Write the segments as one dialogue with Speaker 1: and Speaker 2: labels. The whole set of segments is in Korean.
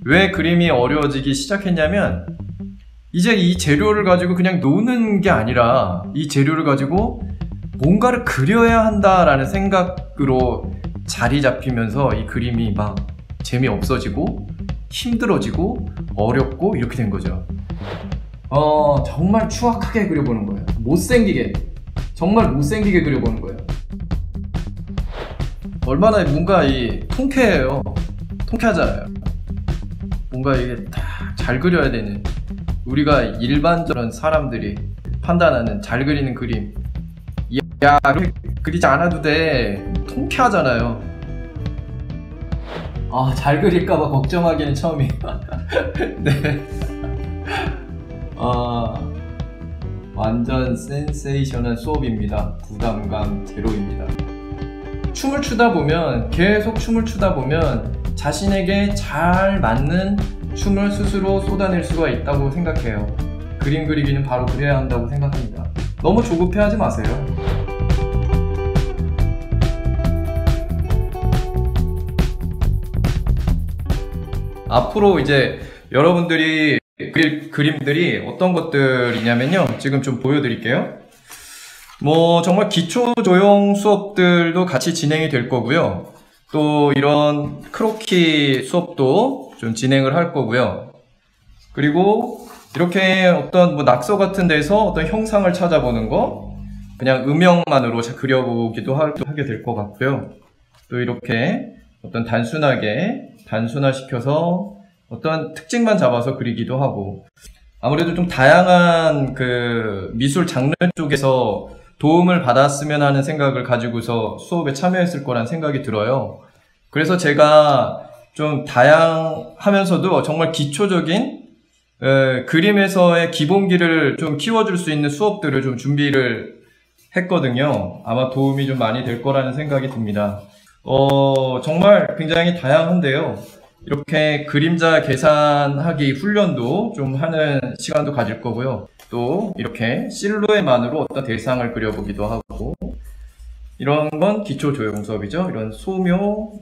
Speaker 1: 왜 그림이 어려워지기 시작했냐면 이제 이 재료를 가지고 그냥 노는 게 아니라 이 재료를 가지고 뭔가를 그려야 한다라는 생각으로 자리 잡히면서 이 그림이 막 재미없어지고 힘들어지고 어렵고 이렇게 된 거죠. 정말 추악하게 그려보는 거예요. 못생기게, 정말 못생기게 그려보는 거예요. 얼마나 뭔가 통쾌해요. 통쾌하잖아요. 뭔가 이게 다 잘 그려야 되는, 우리가 일반적인 사람들이 판단하는 잘 그리는 그림, 야 그렇게 그리지 않아도 돼, 통쾌하잖아요. 잘 그릴까봐 걱정하기는 처음이에요. 네. 완전 센세이션한 수업입니다. 부담감 제로입니다. 춤을 추다 보면, 계속 춤을 추다 보면 자신에게 잘 맞는 춤을 스스로 쏟아낼 수가 있다고 생각해요. 그림 그리기는 바로 그래야 한다고 생각합니다. 너무 조급해하지 마세요. 앞으로 이제 여러분들이 그릴 그림들이 어떤 것들이냐면요, 지금 좀 보여드릴게요. 정말 기초 조형 수업들도 같이 진행이 될 거고요. 또 이런 크로키 수업도 좀 진행을 할 거고요. 그리고 이렇게 어떤 낙서 같은 데서 어떤 형상을 찾아보는 거, 그냥 음영만으로 그려보기도 하게 될 것 같고요. 또 이렇게 어떤 단순화시켜서 어떤 특징만 잡아서 그리기도 하고, 아무래도 좀 다양한 그 미술 장르 쪽에서 도움을 받았으면 하는 생각을 가지고서 수업에 참여했을 거란 생각이 들어요. 그래서 제가 좀 다양하면서도 정말 기초적인 그림에서의 기본기를 좀 키워줄 수 있는 수업들을 좀 준비를 했거든요. 아마 도움이 좀 많이 될 거라는 생각이 듭니다. 정말 굉장히 다양한데요. 이렇게 그림자 계산하기 훈련도 좀 하는 시간도 가질 거고요. 또 이렇게 실루엣만으로 어떤 대상을 그려보기도 하고, 이런 건 기초 조형 수업이죠. 이런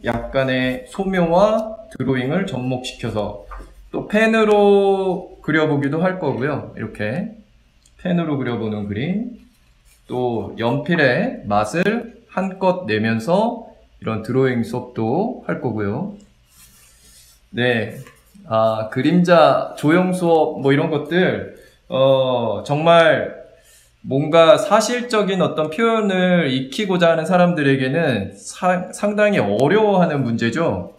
Speaker 1: 약간의 소묘와 드로잉을 접목시켜서 또 펜으로 그려보기도 할 거고요. 이렇게 펜으로 그려보는 그림, 또 연필의 맛을 한껏 내면서 이런 드로잉 수업도 할 거고요. 네, 그림자 조형 수업 이런 것들, 정말 뭔가 사실적인 어떤 표현을 익히고자 하는 사람들에게는 상당히 어려워하는 문제죠.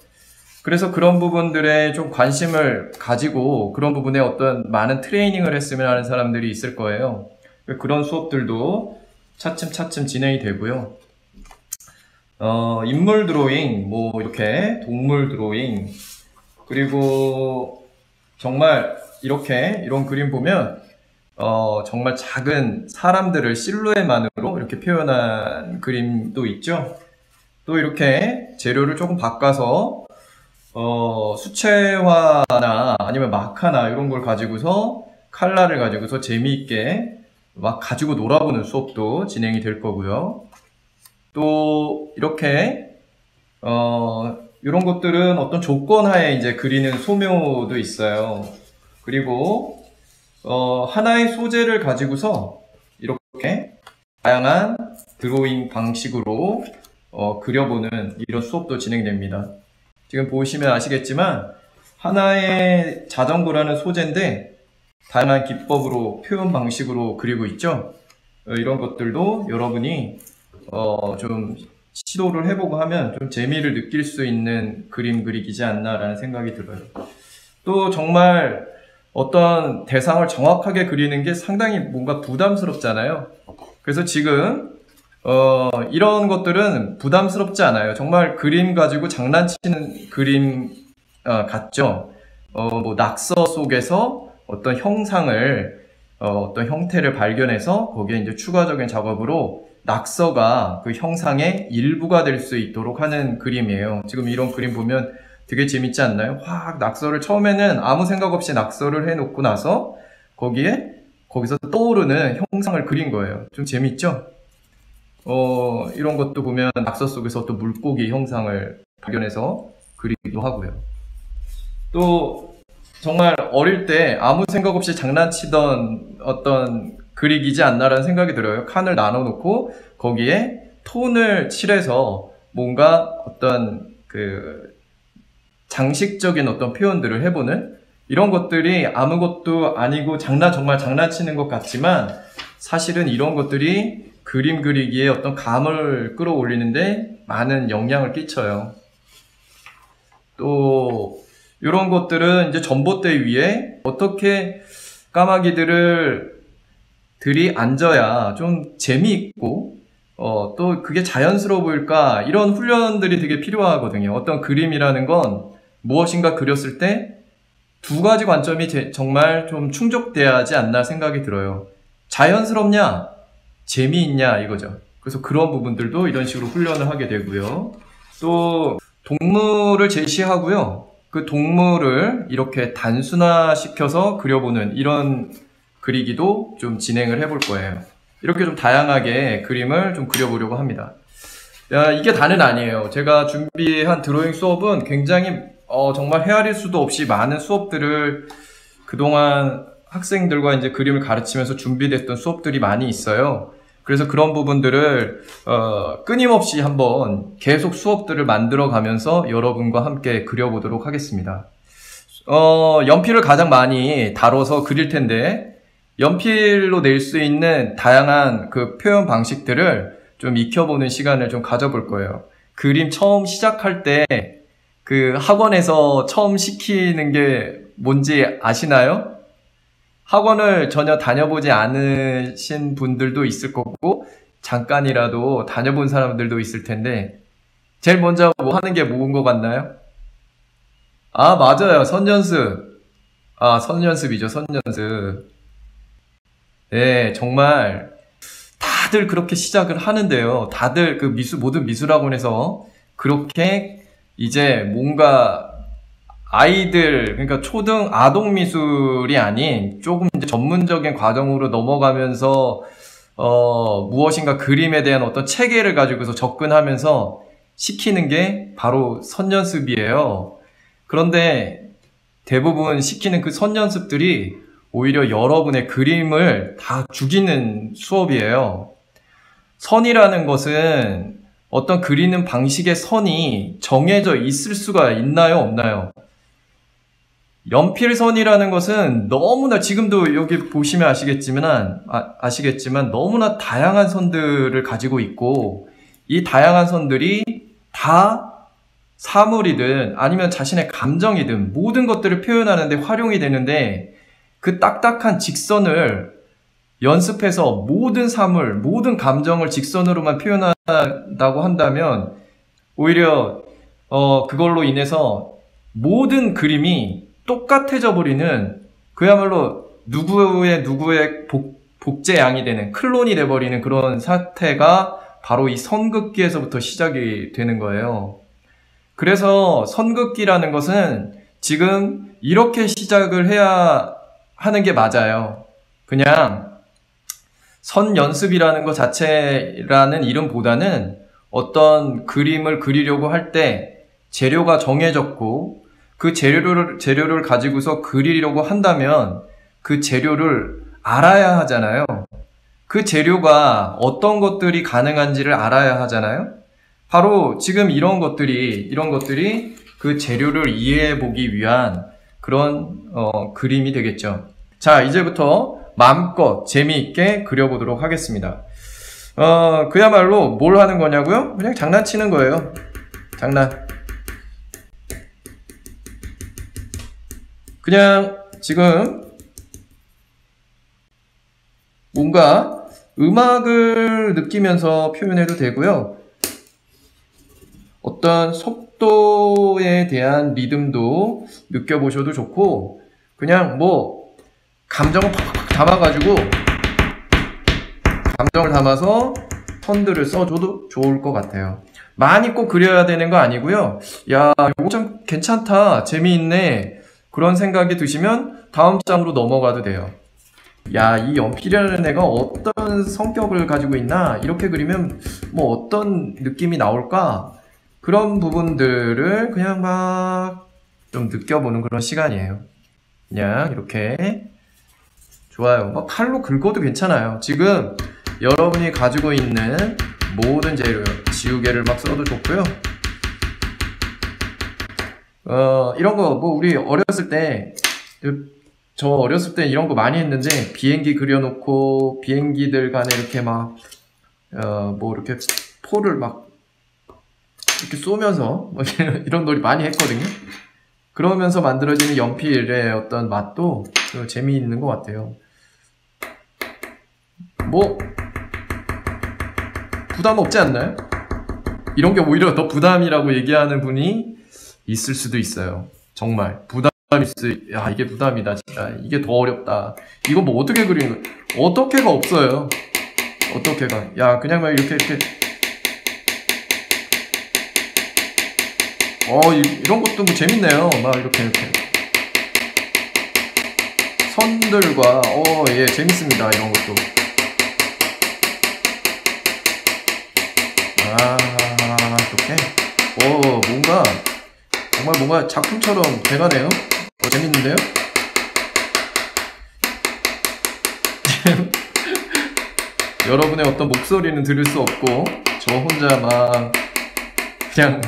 Speaker 1: 그래서 그런 부분들에 좀 관심을 가지고 그런 부분에 어떤 많은 트레이닝을 했으면 하는 사람들이 있을 거예요. 그런 수업들도 차츰차츰 진행이 되고요. 인물 드로잉, 이렇게 동물 드로잉, 그리고 정말 이런 그림 보면 정말 작은 사람들을 실루엣만으로 이렇게 표현한 그림도 있죠. 또 이렇게 재료를 조금 바꿔서 수채화나 아니면 마카나 이런 걸 가지고서, 칼라를 가지고서 재미있게 막 가지고 놀아보는 수업도 진행이 될 거고요. 또 이렇게 이런 것들은 어떤 조건 하에 이제 그리는 소묘도 있어요. 그리고 하나의 소재를 가지고서 이렇게 다양한 드로잉 방식으로 그려보는 이런 수업도 진행됩니다. 지금 보시면 아시겠지만 하나의 자전거라는 소재인데 다양한 기법으로, 표현 방식으로 그리고 있죠. 이런 것들도 여러분이 좀 시도를 해보고 하면 좀 재미를 느낄 수 있는 그림 그리기지 않나라는 생각이 들어요. 또 정말 어떤 대상을 정확하게 그리는 게 상당히 뭔가 부담스럽잖아요. 그래서 지금 이런 것들은 부담스럽지 않아요. 정말 그림 가지고 장난치는 그림 같죠. 낙서 속에서 어떤 형상을, 어떤 형태를 발견해서 거기에 이제 추가적인 작업으로 낙서가 그 형상의 일부가 될 수 있도록 하는 그림이에요. 지금 이런 그림 보면 되게 재밌지 않나요? 확 낙서를, 처음에는 아무 생각 없이 낙서를 해놓고 나서 거기서 떠오르는 형상을 그린 거예요. 좀 재밌죠? 이런 것도 보면 낙서 속에서 또 물고기 형상을 발견해서 그리기도 하고요. 또 정말 어릴 때 아무 생각 없이 장난치던 어떤 그리기지 않나라는 생각이 들어요. 칸을 나눠 놓고 거기에 톤을 칠해서 뭔가 어떤 그 장식적인 어떤 표현들을 해보는 이런 것들이 아무것도 아니고 정말 장난치는 것 같지만 사실은 이런 것들이 그림 그리기에 어떤 감을 끌어올리는데 많은 영향을 끼쳐요. 또 이런 것들은 이제 전봇대 위에 어떻게 까마귀들이 앉아야 좀 재미있고 또 그게 자연스러워 보일까 이런 훈련들이 되게 필요하거든요. 어떤 그림이라는 건 무엇인가 그렸을 때 두 가지 관점이 정말 좀 충족돼야 하지 않나 생각이 들어요. 자연스럽냐 재미있냐 이거죠. 그래서 그런 부분들도 이런 식으로 훈련을 하게 되고요. 또 동물을 제시하고요. 그 동물을 이렇게 단순화시켜서 그려보는 이런 그리기도 좀 진행을 해볼 거예요. 이렇게 좀 다양하게 그림을 좀 그려보려고 합니다. 이게 다는 아니에요. 제가 준비한 드로잉 수업은 굉장히 정말 헤아릴 수도 없이 많은 수업들을 그동안 학생들과 이제 그림을 가르치면서 준비됐던 수업들이 많이 있어요. 그래서 그런 부분들을 끊임없이 한번 계속 수업들을 만들어 가면서 여러분과 함께 그려보도록 하겠습니다. 연필을 가장 많이 다뤄서 그릴 텐데 연필로 낼 수 있는 다양한 그 표현 방식들을 좀 익혀보는 시간을 좀 가져볼 거예요. 그림 처음 시작할 때 그 학원에서 처음 시키는 게 뭔지 아시나요? 학원을 전혀 다녀보지 않으신 분들도 있을 거고 잠깐이라도 다녀본 사람들도 있을 텐데 제일 먼저 뭐 하는 게 뭐인 것 같나요? 아, 맞아요. 선연습. 선연습이죠. 선연습. 네, 정말 다들 그렇게 시작을 하는데요. 다들 그 모든 미술학원에서 그렇게 이제 뭔가 아이들, 그러니까 초등 아동 미술이 아닌 조금 이제 전문적인 과정으로 넘어가면서 무엇인가 그림에 대한 어떤 체계를 가지고서 접근하면서 시키는 게 바로 선연습이에요. 그런데 대부분 시키는 그 선연습들이 오히려 여러분의 그림을 다 죽이는 수업이에요. 선이라는 것은 어떤 그리는 방식의 선이 정해져 있을 수가 있나요? 없나요? 연필선이라는 것은 너무나 지금도 여기 보시면 아시겠지만 너무나 다양한 선들을 가지고 있고 이 다양한 선들이 다 사물이든 아니면 자신의 감정이든 모든 것들을 표현하는 데 활용이 되는데 그 딱딱한 직선을 연습해서 모든 사물, 모든 감정을 직선으로만 표현한다고 한다면 오히려 그걸로 인해서 모든 그림이 똑같아져 버리는 그야말로 누구의 복제양이 되는 클론이 돼버리는 그런 사태가 바로 이 선긋기에서부터 시작이 되는 거예요. 그래서 선긋기라는 것은 지금 이렇게 시작을 해야 하는 게 맞아요. 그냥 선연습이라는 것 자체라는 이름보다는 어떤 그림을 그리려고 할 때 재료가 정해졌고 그 재료를 가지고서 그리려고 한다면 그 재료를 알아야 하잖아요. 그 재료가 어떤 것들이 가능한지를 알아야 하잖아요. 바로 지금 이런 것들이 그 재료를 이해해 보기 위한 그런 그림이 되겠죠. 자, 이제부터 마음껏 재미있게 그려보도록 하겠습니다. 그야말로 뭘 하는 거냐고요? 그냥 장난치는 거예요. 장난. 그냥 지금 뭔가 음악을 느끼면서 표현해도 되고요. 어떤 속도에 대한 리듬도 느껴보셔도 좋고 그냥 뭐 감정을 팍팍 담아가지고 감정을 담아서 선들을 써줘도 좋을 것 같아요. 많이 꼭 그려야 되는 거 아니고요. 야, 이거 참 괜찮다, 재미있네, 그런 생각이 드시면 다음 장으로 넘어가도 돼요. 야, 이 연필이라는 애가 어떤 성격을 가지고 있나, 이렇게 그리면 뭐 어떤 느낌이 나올까, 그런 부분들을 그냥 막 좀 느껴보는 그런 시간이에요. 그냥 이렇게 좋아요. 막 칼로 긁어도 괜찮아요. 지금 여러분이 가지고 있는 모든 재료, 지우개를 막 써도 좋고요. 이런 거 뭐 우리 어렸을 때, 저 어렸을 때 이런 거 많이 했는데, 비행기 그려놓고 비행기들 간에 이렇게 막 뭐 이렇게 포를 막 이렇게 쏘면서 뭐 이런 놀이 많이 했거든요. 그러면서 만들어지는 연필의 어떤 맛도 재미있는 것 같아요. 뭐 부담 없지 않나요? 이런 게 오히려 더 부담이라고 얘기하는 분이 있을 수도 있어요. 정말 야, 이게 부담이다 진짜. 이게 더 어렵다. 이거 뭐 어떻게 그리는 거야? 어떻게가 없어요. 어떻게가. 야, 그냥 막 이렇게 이런 것도 뭐 재밌네요. 막 이렇게 선들과 예, 재밌습니다. 이런 것도. 이렇게 뭔가 작품처럼 돼가네요. 재밌는데요? 여러분의 어떤 목소리는 들을 수 없고 저 혼자 막 그냥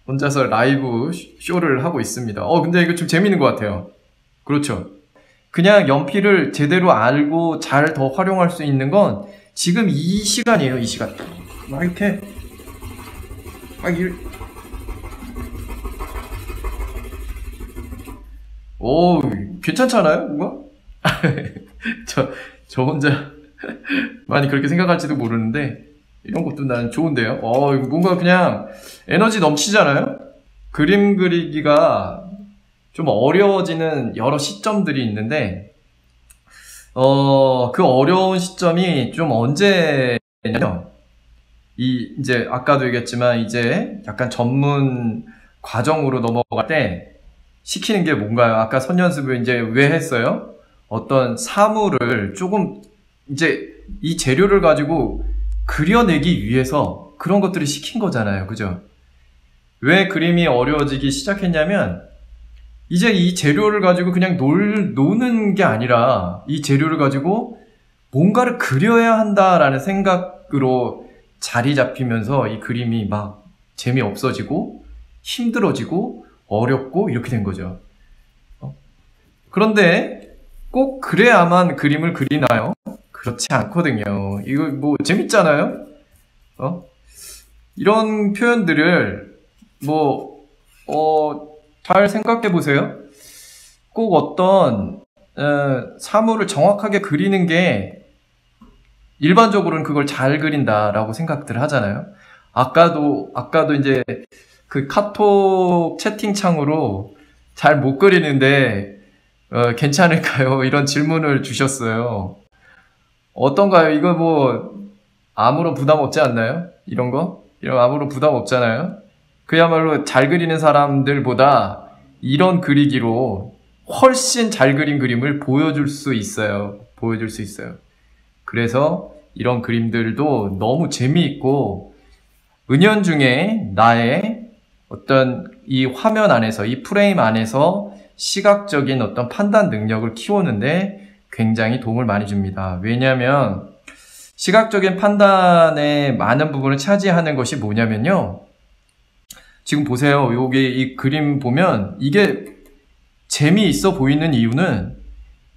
Speaker 1: 혼자서 라이브 쇼를 하고 있습니다. 근데 이거 좀 재밌는 것 같아요. 그렇죠. 그냥 연필을 제대로 알고 잘 더 활용할 수 있는 건 지금 이 시간이에요. 이 시간. 막 이렇게 괜찮잖아요? 뭔가? 저 혼자 많이 그렇게 생각할지도 모르는데 이런 것도 난 좋은데요. 뭔가 그냥 에너지 넘치잖아요? 그림 그리기가 좀 어려워지는 여러 시점들이 있는데 그 어려운 시점이 좀 언제냐면 이제 아까도 얘기했지만 이제 약간 전문 과정으로 넘어갈 때 시키는 게 뭔가요? 아까 선연습을 이제 왜 했어요? 어떤 사물을 조금 이제 이 재료를 가지고 그려내기 위해서 그런 것들을 시킨 거잖아요. 그죠? 왜 그림이 어려워지기 시작했냐면 이제 이 재료를 가지고 그냥 노는 게 아니라 이 재료를 가지고 뭔가를 그려야 한다라는 생각으로 자리 잡히면서 이 그림이 막 재미없어지고 힘들어지고 어렵고 이렇게 된 거죠. 그런데 꼭 그래야만 그림을 그리나요? 그렇지 않거든요. 이거 뭐 재밌잖아요? 이런 표현들을 잘 생각해 보세요. 꼭 어떤 사물을 정확하게 그리는 게 일반적으로는 그걸 잘 그린다라고 생각들 하잖아요. 아까도 이제 그 카톡 채팅창으로 잘 못 그리는데 괜찮을까요? 이런 질문을 주셨어요. 어떤가요? 이거 뭐 아무런 부담 없지 않나요? 이런 거? 이런 아무런 부담 없잖아요. 그야말로 잘 그리는 사람들보다 이런 그리기로 훨씬 잘 그린 그림을 보여줄 수 있어요. 그래서 이런 그림들도 너무 재미있고 은연중에 나의 어떤 이 화면 안에서, 이 프레임 안에서 시각적인 어떤 판단 능력을 키우는데 굉장히 도움을 많이 줍니다. 왜냐하면 시각적인 판단의 많은 부분을 차지하는 것이 뭐냐면요. 지금 보세요. 여기 이 그림 보면 이게 재미있어 보이는 이유는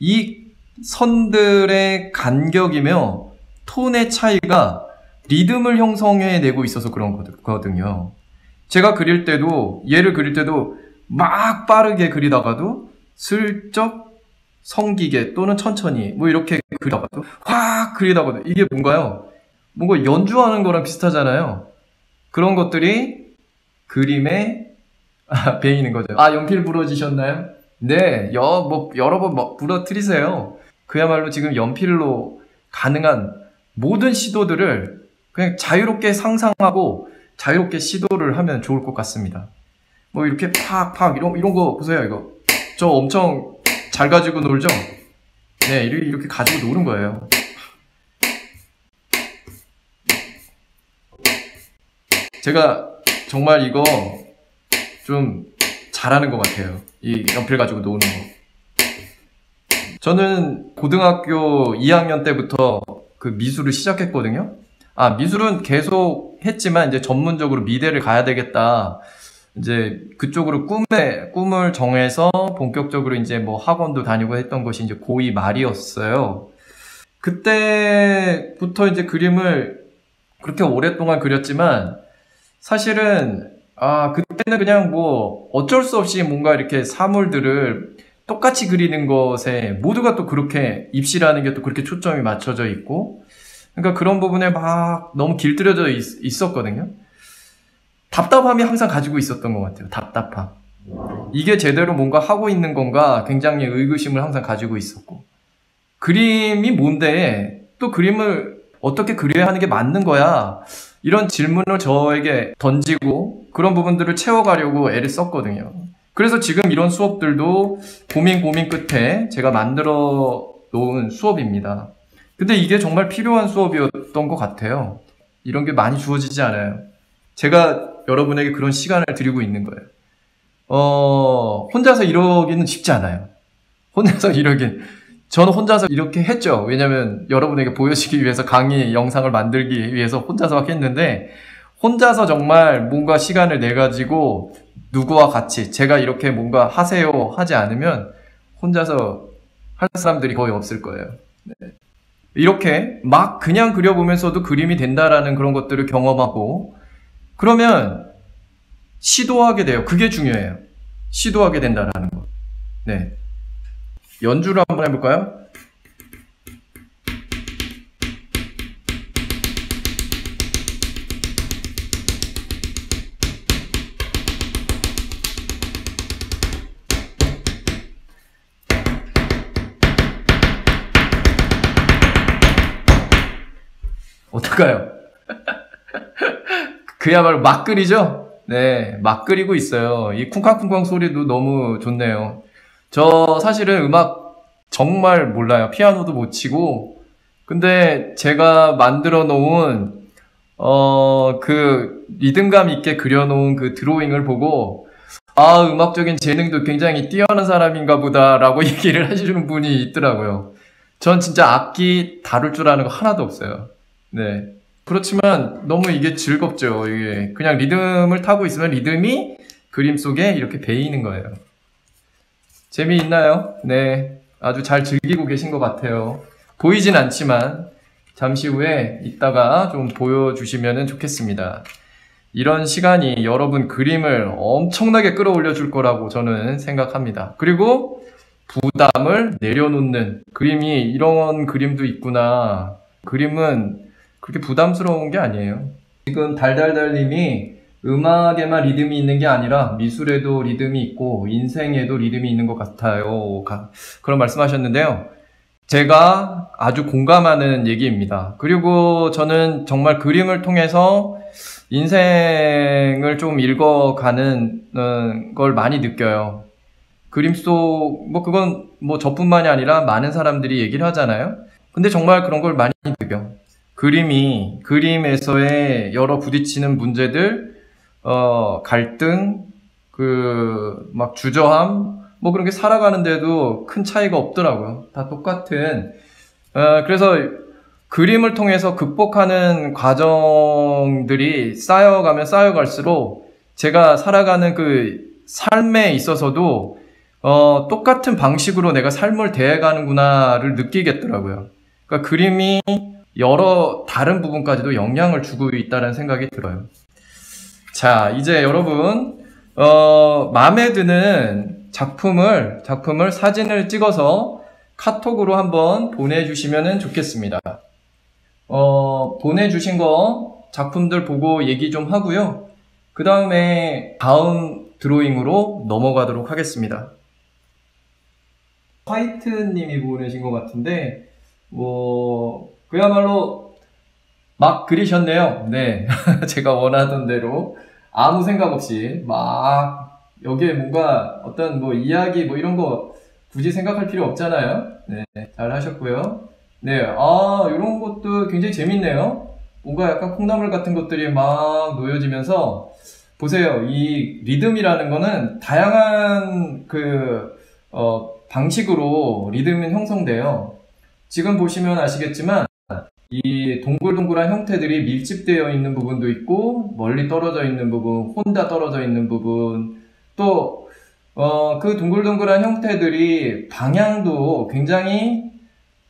Speaker 1: 이 선들의 간격이며 톤의 차이가 리듬을 형성해내고 있어서 그런 거거든요. 제가 얘를 그릴 때도 막 빠르게 그리다가도 슬쩍 성기게 또는 천천히 뭐 이렇게 그리다가도 확 그리다가도 이게 뭔가요? 뭔가 연주하는 거랑 비슷하잖아요. 그런 것들이 그림에 배이는 거죠. 연필 부러지셨나요? 네, 여러 번 부러뜨리세요. 그야말로 지금 연필로 가능한 모든 시도들을 그냥 자유롭게 상상하고 자유롭게 시도를 하면 좋을 것 같습니다. 뭐 이렇게 팍팍 이런 거 보세요. 이거 저 엄청 잘 가지고 놀죠? 네, 이렇게 가지고 노는 거예요. 제가 정말 이거 좀 잘하는 것 같아요. 이 연필 가지고 노는 거. 저는 고등학교 2학년 때부터 그 미술을 시작했거든요. 미술은 계속 했지만 이제 전문적으로 미대를 가야 되겠다. 이제 그쪽으로 꿈을 정해서 본격적으로 이제 뭐 학원도 다니고 했던 것이 이제 고2 말이었어요. 그때부터 이제 그림을 그렇게 오랫동안 그렸지만 사실은 그때는 그냥 뭐 어쩔 수 없이 뭔가 이렇게 사물들을 똑같이 그리는 것에 모두가 또 그렇게 입시라는 게 또 그렇게 초점이 맞춰져 있고, 그러니까 그런 부분에 막 너무 길들여져 있었거든요. 답답함이 항상 가지고 있었던 것 같아요. 답답함. 이게 제대로 뭔가 하고 있는 건가 굉장히 의구심을 항상 가지고 있었고, 그림이 뭔데 또 그림을 어떻게 그려야 하는 게 맞는 거야, 이런 질문을 저에게 던지고 그런 부분들을 채워가려고 애를 썼거든요. 그래서 지금 이런 수업들도 고민 끝에 제가 만들어 놓은 수업입니다. 근데 이게 정말 필요한 수업이었던 것 같아요. 이런 게 많이 주어지지 않아요. 제가 여러분에게 그런 시간을 드리고 있는 거예요. 혼자서 이러기는 쉽지 않아요. 저는 혼자서 이렇게 했죠. 왜냐면 여러분에게 보여주기 위해서 강의 영상을 만들기 위해서 혼자서 막 했는데, 혼자서 정말 뭔가 시간을 내가지고 누구와 같이 제가 이렇게 뭔가 하세요 하지 않으면 혼자서 할 사람들이 거의 없을 거예요. 네. 이렇게 막 그냥 그려보면서도 그림이 된다라는 그런 것들을 경험하고, 그러면 시도하게 돼요. 그게 중요해요. 시도하게 된다라는 거. 네. 연주를 한번 해볼까요? 어떨까요? 그야말로 막 그리죠? 네, 막 그리고 있어요. 이 쿵쾅쿵쾅 소리도 너무 좋네요. 저 사실은 음악 정말 몰라요. 피아노도 못 치고. 근데 제가 만들어 놓은 그 리듬감 있게 그려놓은 그 드로잉을 보고 음악적인 재능도 굉장히 뛰어난 사람인가 보다라고 얘기를 하시는 분이 있더라고요. 전 진짜 악기 다룰 줄 아는 거 하나도 없어요. 네. 그렇지만 너무 이게 즐겁죠. 이게 그냥 리듬을 타고 있으면 리듬이 그림 속에 이렇게 배이는 거예요. 재미있나요? 네. 아주 잘 즐기고 계신 것 같아요. 보이진 않지만 잠시 후에 이따가 좀 보여주시면 좋겠습니다. 이런 시간이 여러분 그림을 엄청나게 끌어올려 줄 거라고 저는 생각합니다. 그리고 부담을 내려놓는, 그림이 이런 그림도 있구나. 그림은 그렇게 부담스러운 게 아니에요. 지금 달달달님이 음악에만 리듬이 있는 게 아니라 미술에도 리듬이 있고 인생에도 리듬이 있는 것 같아요. 그런 말씀하셨는데요. 제가 아주 공감하는 얘기입니다. 그리고 저는 정말 그림을 통해서 인생을 좀 읽어가는 걸 많이 느껴요. 그림 속, 그건 저뿐만이 아니라 많은 사람들이 얘기를 하잖아요. 근데 정말 그런 걸 많이 느껴요. 그림에서의 여러 부딪히는 문제들, 갈등, 주저함, 그런 게 살아가는데도 큰 차이가 없더라고요. 다 똑같은. 그래서 그림을 통해서 극복하는 과정들이 쌓여갈수록 제가 살아가는 그 삶에 있어서도, 똑같은 방식으로 내가 삶을 대해가는구나를 느끼겠더라고요. 그러니까 그림이 여러 다른 부분까지도 영향을 주고 있다는 생각이 들어요. 자, 이제 여러분, 마음에 드는 작품을 사진을 찍어서 카톡으로 한번 보내주시면 좋겠습니다. 보내주신 거 작품들 보고 얘기 좀 하고요. 그 다음에 다음 드로잉으로 넘어가도록 하겠습니다. 화이트님이 보내신 것 같은데, 그야말로 막 그리셨네요. 네. 제가 원하던 대로 아무 생각 없이 여기에 뭔가 어떤 이야기 이런 거 굳이 생각할 필요 없잖아요. 네. 잘 하셨고요. 네. 이런 것도 굉장히 재밌네요. 뭔가 약간 콩나물 같은 것들이 막 놓여지면서 보세요. 이 리듬이라는 거는 다양한 방식으로 리듬은 형성돼요. 지금 보시면 아시겠지만 이 동글동글한 형태들이 밀집되어 있는 부분도 있고 멀리 떨어져 있는 부분, 혼자 떨어져 있는 부분, 또 그 동글동글한 형태들이 방향도 굉장히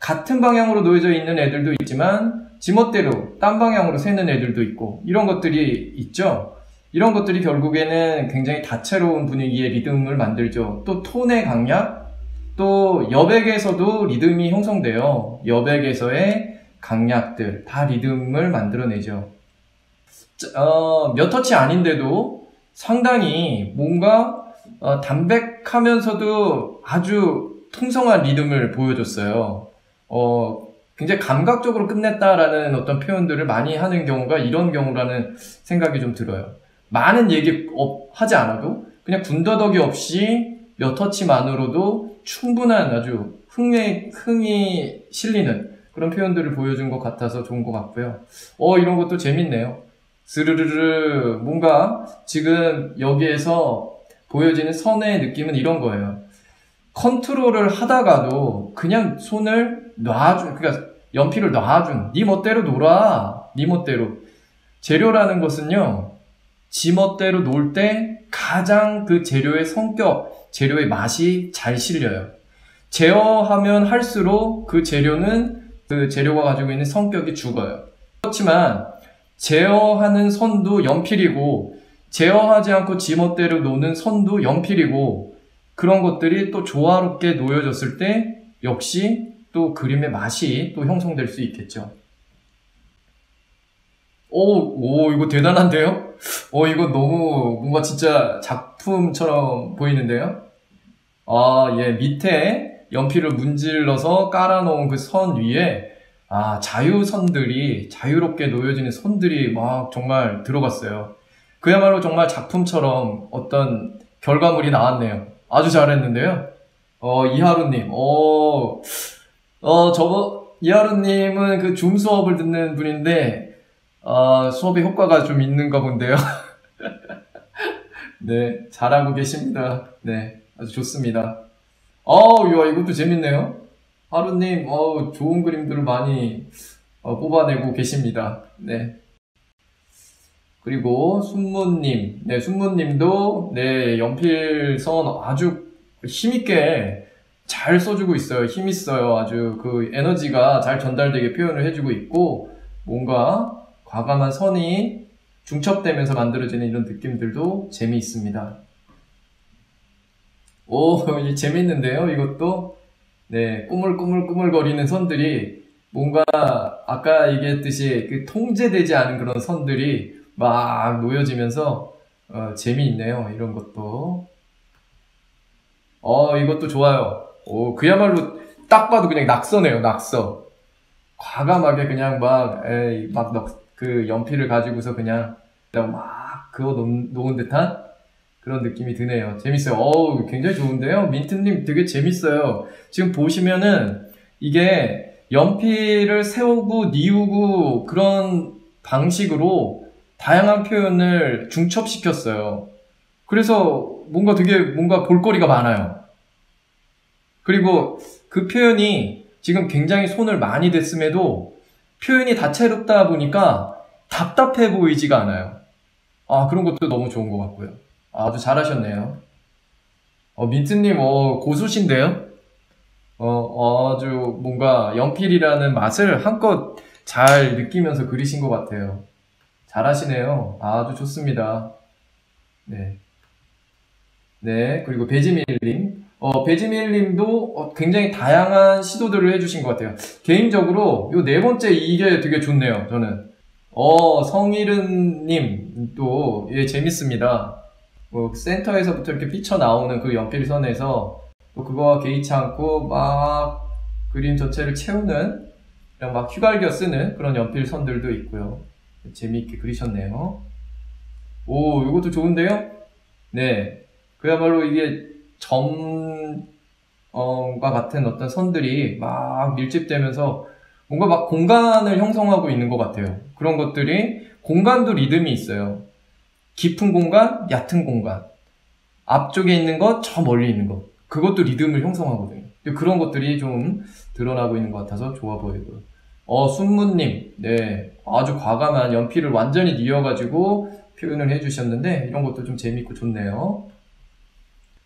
Speaker 1: 같은 방향으로 놓여져 있는 애들도 있지만 지멋대로 딴 방향으로 새는 애들도 있고 이런 것들이 있죠. 이런 것들이 결국에는 굉장히 다채로운 분위기의 리듬을 만들죠. 또 톤의 강약, 또 여백에서도 리듬이 형성돼요. 여백에서의 강약들 다 리듬을 만들어내죠. 몇 터치 아닌데도 상당히 뭔가 담백하면서도 아주 통성한 리듬을 보여줬어요. 굉장히 감각적으로 끝냈다라는 어떤 표현들을 많이 하는 경우가 이런 경우라는 생각이 좀 들어요. 많은 얘기 하지 않아도 그냥 군더더기 없이 몇 터치만으로도 충분한 아주 흥이 실리는 그런 표현들을 보여준 것 같아서 좋은 것 같고요. 이런 것도 재밌네요. 스르르르 뭔가 지금 여기에서 보여지는 선의 느낌은 이런 거예요. 컨트롤을 하다가도 그냥 손을 그러니까 연필을 놔준, 네 멋대로 놀아, 네 멋대로. 재료라는 것은요, 지 멋대로 놀 때 가장 그 재료의 성격, 재료의 맛이 잘 실려요. 제어하면 할수록 그 재료가 가지고 있는 성격이 죽어요. 그렇지만 제어하는 선도 연필이고 제어하지 않고 지멋대로 노는 선도 연필이고 그런 것들이 또 조화롭게 놓여졌을 때 역시 또 그림의 맛이 또 형성될 수 있겠죠. 이거 대단한데요? 이거 너무 뭔가 진짜 작품처럼 보이는데요? 예, 밑에 연필을 문질러서 깔아놓은 그 선 위에 자유선들이 자유롭게 놓여지는 선들이 막 정말 들어갔어요. 그야말로 정말 작품처럼 어떤 결과물이 나왔네요. 아주 잘했는데요. 이하루님, 이하루님은 그 줌 수업을 듣는 분인데, 수업에 효과가 좀 있는가 본데요. 네, 잘하고 계십니다. 네, 아주 좋습니다. 이것도 재밌네요. 하루님, 좋은 그림들을 많이 뽑아내고 계십니다. 네. 그리고 순무님, 네, 순무님도 네, 연필선 아주 힘있게 잘 써주고 있어요. 힘있어요. 아주 그 에너지가 잘 전달되게 표현을 해주고 있고 뭔가 과감한 선이 중첩되면서 만들어지는 이런 느낌들도 재미있습니다. 재밌는데요, 이것도. 네, 꾸물꾸물꾸물거리는 선들이 뭔가 아까 얘기했듯이 그 통제되지 않은 그런 선들이 막 놓여지면서 재미있네요. 이런 것도. 이것도 좋아요. 그야말로 딱 봐도 그냥 낙서네요. 낙서. 과감하게 그냥 그 연필을 가지고서 그냥 막 그어 놓은 듯한 그런 느낌이 드네요. 재밌어요. 굉장히 좋은데요. 민트님 되게 재밌어요. 지금 보시면은 이게 연필을 세우고 뉘우고 그런 방식으로 다양한 표현을 중첩시켰어요. 그래서 뭔가 볼거리가 많아요. 그리고 그 표현이 지금 굉장히 손을 많이 댔음에도 표현이 다채롭다 보니까 답답해 보이지가 않아요. 그런 것도 너무 좋은 것 같고요. 아주 잘하셨네요. 민트님, 고수신데요? 아주 뭔가 연필이라는 맛을 한껏 잘 느끼면서 그리신 것 같아요. 잘하시네요. 아주 좋습니다. 네. 네, 그리고 배지밀님. 배지밀님도 굉장히 다양한 시도들을 해주신 것 같아요. 개인적으로 요 네 번째 이게 되게 좋네요, 저는. 성일은님 또, 예, 재밌습니다. 센터에서부터 이렇게 삐쳐나오는 그 연필선에서 또 그거와 개의치 않고 막 그림 전체를 채우는 그냥 막 휘갈겨 쓰는 그런 연필선들도 있고요. 재미있게 그리셨네요. 이것도 좋은데요? 네. 그야말로 이게 점과 같은 어떤 선들이 막 밀집되면서 뭔가 막 공간을 형성하고 있는 것 같아요. 그런 것들이 공간도 리듬이 있어요. 깊은 공간, 얕은 공간, 앞쪽에 있는 것, 저 멀리 있는 것, 그것도 리듬을 형성하거든요. 그런 것들이 좀 드러나고 있는 것 같아서 좋아 보이고요. 순무님, 네, 아주 과감한 연필을 완전히 뉘어가지고 표현을 해주셨는데 이런 것도 좀 재밌고 좋네요.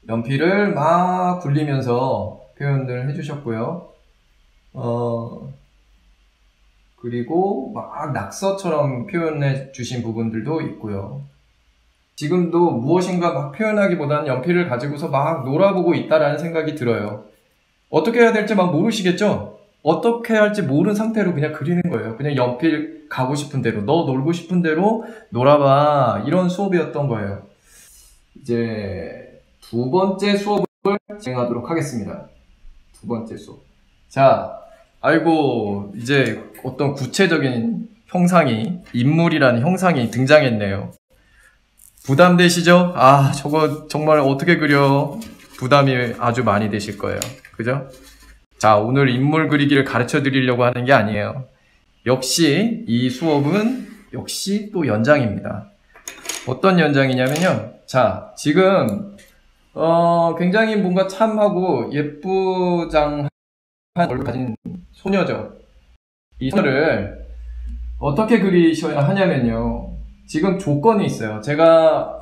Speaker 1: 연필을 막 굴리면서 표현을 해주셨고요. 그리고 막 낙서처럼 표현해 주신 부분들도 있고요. 지금도 무엇인가 막 표현하기보다는 연필을 가지고서 막 놀아보고 있다라는 생각이 들어요. 어떻게 해야 될지 막 모르시겠죠? 어떻게 할지 모르는 상태로 그냥 그리는 거예요. 그냥 연필 가고 싶은 대로, 너 놀고 싶은 대로 놀아봐. 이런 수업이었던 거예요. 이제 두 번째 수업을 진행하도록 하겠습니다. 두 번째 수업. 자, 아이고, 이제 어떤 구체적인 형상이, 인물이라는 형상이 등장했네요. 부담되시죠? 아, 저거 정말 어떻게 그려? 부담이 아주 많이 되실 거예요. 그죠? 자, 오늘 인물 그리기를 가르쳐 드리려고 하는 게 아니에요. 역시 이 수업은 역시 또 연장입니다. 어떤 연장이냐면요. 자, 지금 굉장히 뭔가 참하고 예쁘장한 얼굴을 가진 소녀죠. 이 소녀를 어떻게 그리셔야 하냐면요. 지금 조건이 있어요. 제가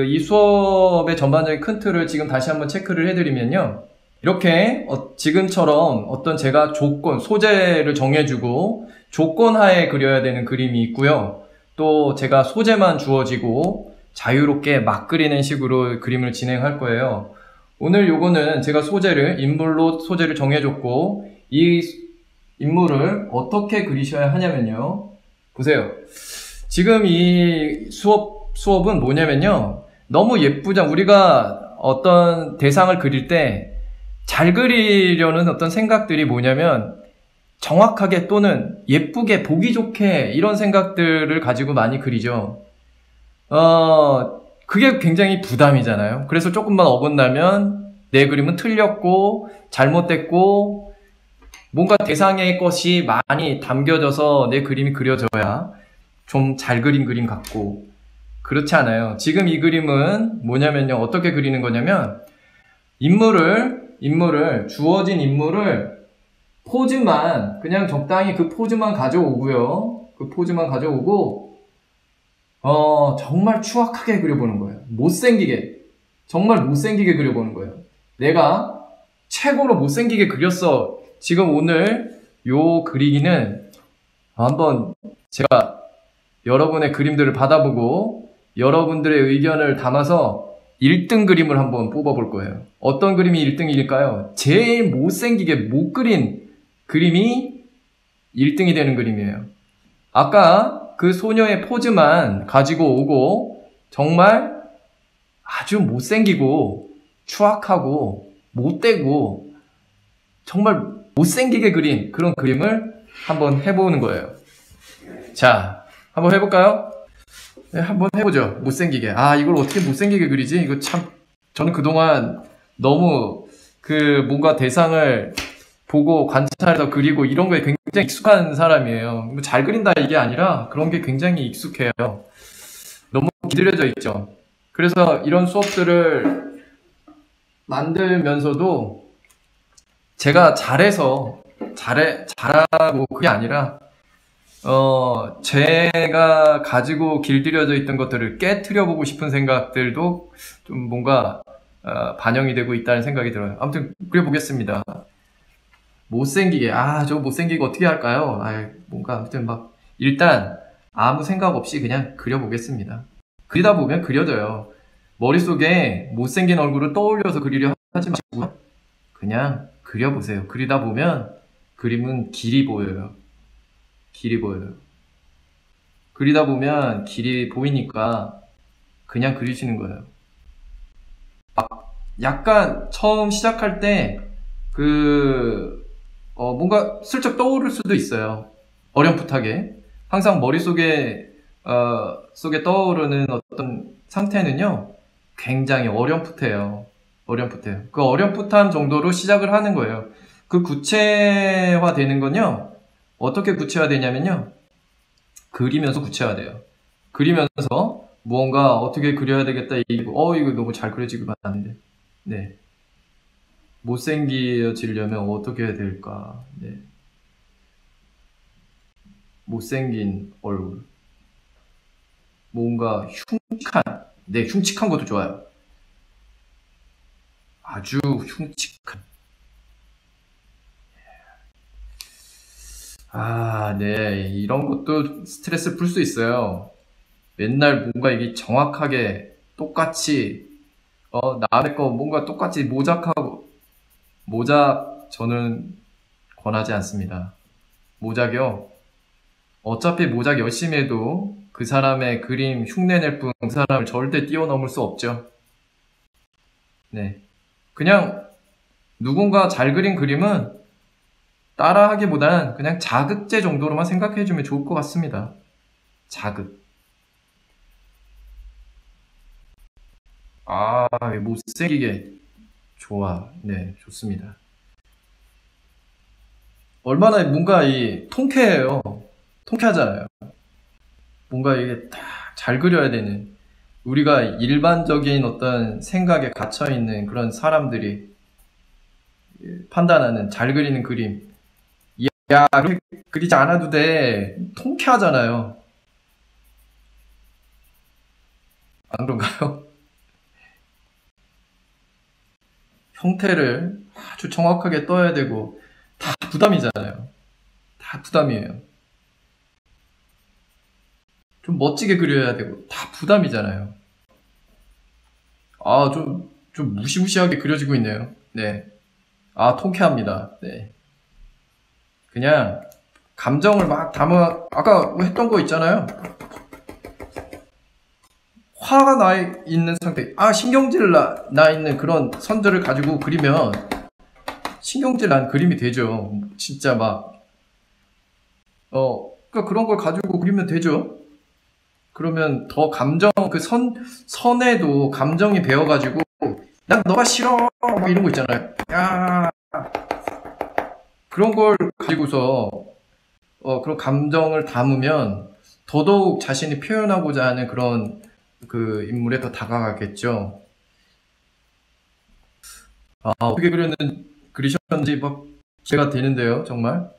Speaker 1: 이 수업의 전반적인 큰 틀을 지금 다시 한번 체크를 해드리면요. 이렇게 지금처럼 어떤 제가 조건, 소재를 정해주고 조건 하에 그려야 되는 그림이 있고요. 또 제가 소재만 주어지고 자유롭게 막 그리는 식으로 그림을 진행할 거예요. 오늘 요거는 제가 인물로 소재를 정해줬고 이 인물을 어떻게 그리셔야 하냐면요. 보세요. 지금 이 수업은 뭐냐면요. 너무 우리가 어떤 대상을 그릴 때 잘 그리려는 어떤 생각들이 뭐냐면 정확하게 또는 예쁘게 보기 좋게 이런 생각들을 가지고 많이 그리죠. 그게 굉장히 부담이잖아요. 그래서 조금만 어긋나면 내 그림은 틀렸고 잘못됐고 뭔가 대상의 것이 많이 담겨져서 내 그림이 그려져야 좀 잘 그린 그림 같고 그렇지 않아요. 지금 이 그림은 뭐냐면요. 어떻게 그리는 거냐면 주어진 인물을 포즈만 그냥 적당히 그 포즈만 가져오고요. 그 포즈만 가져오고 정말 추악하게 그려보는 거예요. 정말 못생기게 그려보는 거예요. 내가 최고로 못생기게 그렸어. 지금 오늘 요 그리기는 한번 제가 여러분의 그림들을 받아보고 여러분들의 의견을 담아서 1등 그림을 한번 뽑아볼 거예요. 어떤 그림이 1등일까요? 제일 못생기게 못 그린 그림이 1등이 되는 그림이에요. 아까 그 소녀의 포즈만 가지고 오고 정말 아주 못생기고 추악하고 못되고 정말 못생기게 그린 그런 그림을 한번 해보는 거예요. 자, 한번 해볼까요? 네, 한번 해보죠. 못생기게. 이걸 어떻게 못생기게 그리지? 이거 참, 저는 그동안 너무 뭔가 대상을 보고 관찰해서 그리고 이런 거에 굉장히 익숙한 사람이에요. 잘 그린다 이게 아니라 그런 게 굉장히 익숙해요. 너무 길들여져 있죠. 그래서 이런 수업들을 만들면서도 제가 잘하고 그게 아니라 제가 가지고 길들여져 있던 것들을 깨트려 보고 싶은 생각들도 좀 뭔가 반영이 되고 있다는 생각이 들어요. 아무튼 그려보겠습니다. 못생기게 저거 못생기게 어떻게 할까요? 뭔가 아무튼 일단 아무 생각 없이 그냥 그려보겠습니다. 그리다 보면 그려져요. 머릿속에 못생긴 얼굴을 떠올려서 그리려 하지 마시고 그냥 그려보세요. 그리다 보면 그림은 길이 보여요. 그리다 보면 길이 보이니까 그냥 그리시는 거예요. 약간 처음 시작할 때 뭔가 슬쩍 떠오를 수도 있어요. 어렴풋하게. 항상 머릿속에 떠오르는 어떤 상태는요, 굉장히 어렴풋해요. 그 어렴풋한 정도로 시작을 하는 거예요. 그 구체화 되는 건요, 어떻게 구체화 되냐면요, 그리면서 구체화 돼요. 그리면서 무언가 어떻게 그려야 되겠다 이거 너무 잘 그려지고 않는데. 네. 못생겨지려면 어떻게 해야 될까? 네. 못생긴 얼굴. 뭔가 흉측한. 네, 흉측한 것도 좋아요. 아주 흉측한. 네. 이런 것도 스트레스 풀 수 있어요. 맨날 뭔가 이게 정확하게 똑같이 남의 거 뭔가 똑같이 모작 저는 권하지 않습니다. 모작이요. 어차피 모작 열심히 해도 그 사람의 그림 흉내낼 뿐 그 사람을 절대 뛰어넘을 수 없죠. 네. 그냥 누군가 잘 그린 그림은 따라하기보단 그냥 자극제 정도로만 생각해주면 좋을 것 같습니다. 자극. 못생기게. 좋아. 네, 좋습니다. 얼마나 뭔가 통쾌해요. 통쾌하잖아요. 뭔가 이게 딱 잘 그려야 되는, 우리가 일반적인 어떤 생각에 갇혀있는 그런 사람들이 판단하는 잘 그리는 그림. 야, 그렇게 그리지 않아도 돼. 통쾌하잖아요. 안 그런가요? 형태를 아주 정확하게 떠야 되고, 다 부담이잖아요. 다 부담이에요. 좀 멋지게 그려야 되고, 다 부담이잖아요. 좀 무시무시하게 그려지고 있네요. 네. 통쾌합니다. 네. 그냥, 감정을 막 아까 했던 거 있잖아요. 화가 나 있는 상태, 신경질 나 있는 그런 선들을 가지고 그리면, 신경질 난 그림이 되죠. 진짜 그러니까 그런 걸 가지고 그리면 되죠. 그러면 더 선에도 감정이 배어가지고, 난 너가 싫어! 막 이런 거 있잖아요. 그런 걸 가지고서, 그런 감정을 담으면, 더더욱 자신이 표현하고자 하는 그런 그 인물에 더 다가가겠죠. 어떻게 그리셨는지 막 제가 되는데요, 정말.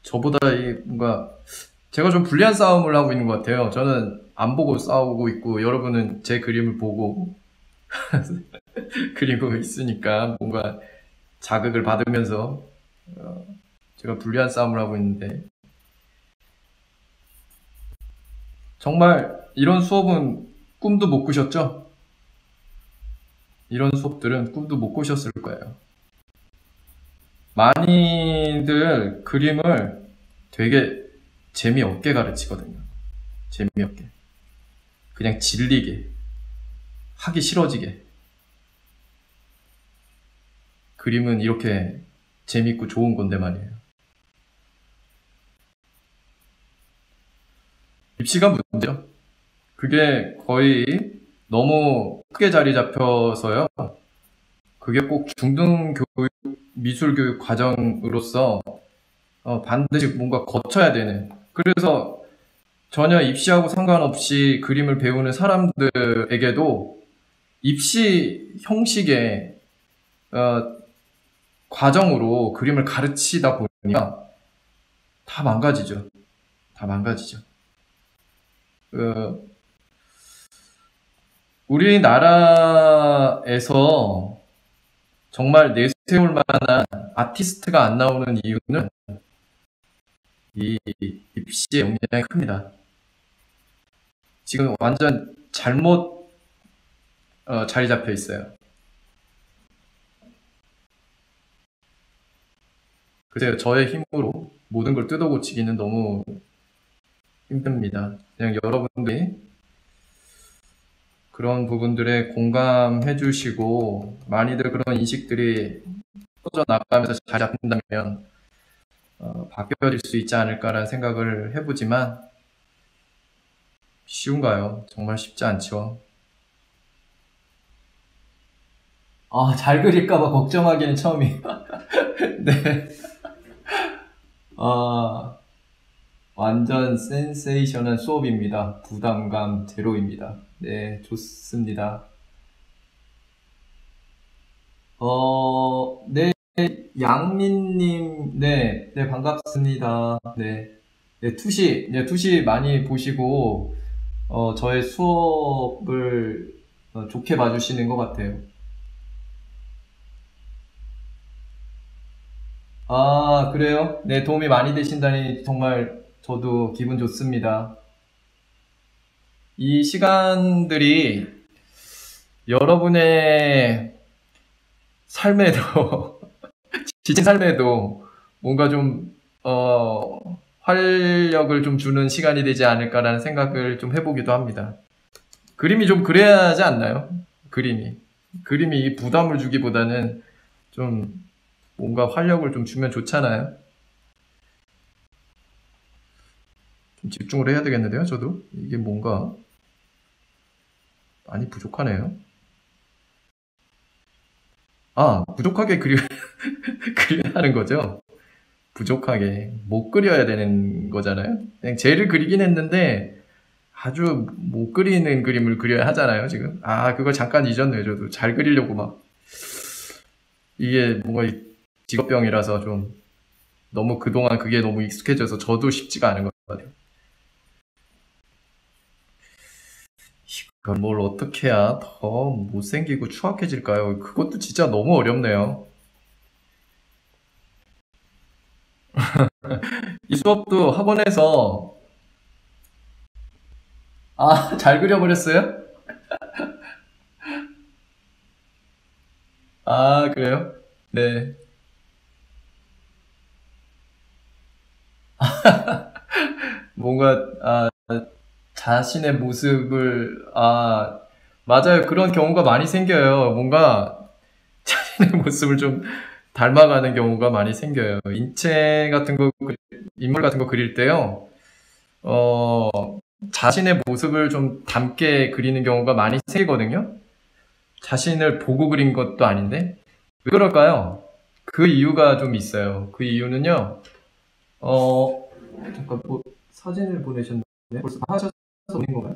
Speaker 1: 저보다 뭔가, 제가 좀 불리한 싸움을 하고 있는 것 같아요. 저는 안 보고 싸우고 있고, 여러분은 제 그림을 보고 그리고 있으니까 뭔가 자극을 받으면서 제가 불리한 싸움을 하고 있는데, 정말 이런 수업은 꿈도 못 꾸셨죠? 이런 수업들은 꿈도 못 꾸셨을 거예요. 많이들 그림을 되게 재미없게 가르치거든요. 재미없게. 그냥 질리게. 하기 싫어지게. 그림은 이렇게 재밌고 좋은 건데 말이에요. 입시가 문제죠. 그게 거의 너무 크게 자리 잡혀서요. 그게 꼭 중등교육, 미술교육 과정으로서 반드시 뭔가 거쳐야 되는. 그래서 전혀 입시하고 상관없이 그림을 배우는 사람들에게도 입시 형식의 과정으로 그림을 가르치다 보니까 다 망가지죠. 다 망가지죠. 우리나라에서 정말 내세울 만한 아티스트가 안 나오는 이유는 이 입시의 영향이 큽니다. 지금 완전 잘못 자리 잡혀 있어요. 글쎄요, 저의 힘으로 모든 걸 뜯어고치기는 너무 힘듭니다. 그냥 여러분들이 그런 부분들에 공감해 주시고 많이들 그런 인식들이 퍼져나가면서 잘 잡힌다면 바뀌어질 수 있지 않을까라는 생각을 해보지만 쉬운가요? 정말 쉽지 않죠. 잘 그릴까봐 걱정하기는 처음이에요. 네. 완전 센세이션한 수업입니다. 부담감 제로입니다. 네, 좋습니다. 네, 양민님, 네, 네, 반갑습니다. 네, 네, 투시 많이 보시고, 저의 수업을 좋게 봐주시는 것 같아요. 아, 그래요? 네, 도움이 많이 되신다니 정말 저도 기분 좋습니다. 이 시간들이 여러분의 삶에도, 지친 삶에도 뭔가 좀, 활력을 좀 주는 시간이 되지 않을까라는 생각을 좀 해보기도 합니다. 그림이 좀 그래야 하지 않나요? 그림이 부담을 주기보다는 좀 뭔가 활력을 좀 주면 좋잖아요. 좀 집중을 해야 되겠는데요, 저도. 이게 뭔가 많이 부족하네요. 아, 부족하게 그려야 하는 거죠? 부족하게. 못 그려야 되는 거잖아요? 그냥 젤을 그리긴 했는데, 아주 못 그리는 그림을 그려야 하잖아요, 지금. 아, 그거 잠깐 잊었네요, 저도. 잘 그리려고 막. 이게 뭔가 직업병이라서 좀 너무 그동안 그게 너무 익숙해져서 저도 쉽지가 않은 것 같아요. 이걸 뭘 어떻게 해야 더 못생기고 추악해질까요? 그것도 진짜 너무 어렵네요. 이 수업도 학원에서, 아, 잘 그려버렸어요? 아, 그래요? 네. 뭔가, 자신의 모습을, 맞아요. 그런 경우가 많이 생겨요. 뭔가 자신의 모습을 좀 닮아가는 경우가 많이 생겨요. 인물 같은 거 그릴 때요. 어, 자신의 모습을 좀 닮게 그리는 경우가 많이 생기거든요. 자신을 보고 그린 것도 아닌데. 왜 그럴까요? 그 이유가 좀 있어요. 그 이유는요, 어, 잠깐, 사진을 보내셨나요? 벌써 다 하셔서 보낸 건가요?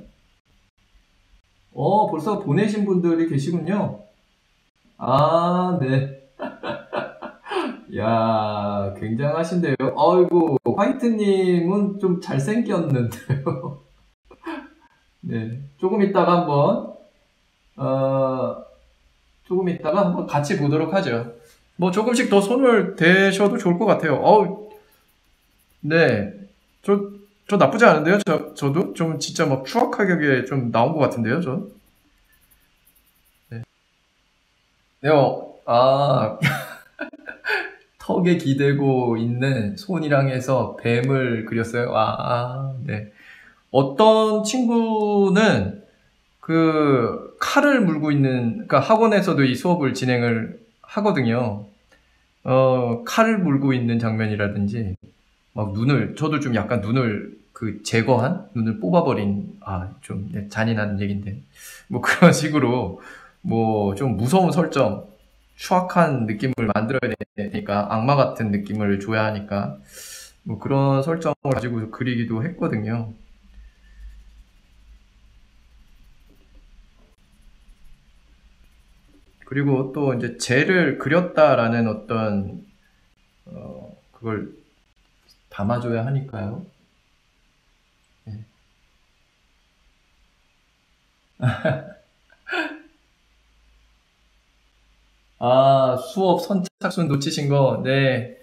Speaker 1: 벌써 보내신 분들이 계시군요. 아, 네. 야, 굉장하신데요. 아이고, 화이트님은 좀 잘생겼는데요. 네. 어, 조금 있다가 한번 같이 보도록 하죠. 뭐 조금씩 더 손을 대셔도 좋을 것 같아요. 네. 저 나쁘지 않은데요? 저도 좀 진짜 막 추악하게 좀 나온 것 같은데요, 저? 네. 네, 턱에 기대고 있는 손이랑 해서 뱀을 그렸어요. 네. 어떤 친구는 그 칼을 물고 있는, 그러니까 학원에서도 이 수업을 진행을 하거든요. 칼을 물고 있는 장면이라든지, 막 저도 좀 약간 눈을 눈을 뽑아버린, 좀 네, 잔인한 얘기인데, 뭐 그런 식으로, 뭐 좀 무서운 설정, 추악한 느낌을 만들어야 되니까, 악마 같은 느낌을 줘야 하니까, 뭐 그런 설정을 가지고 그리기도 했거든요. 그리고 또 이제 쟤를 그렸다라는 어떤, 그걸 담아줘야 하니까요. 네. 수업 선착순 놓치신 거, 네.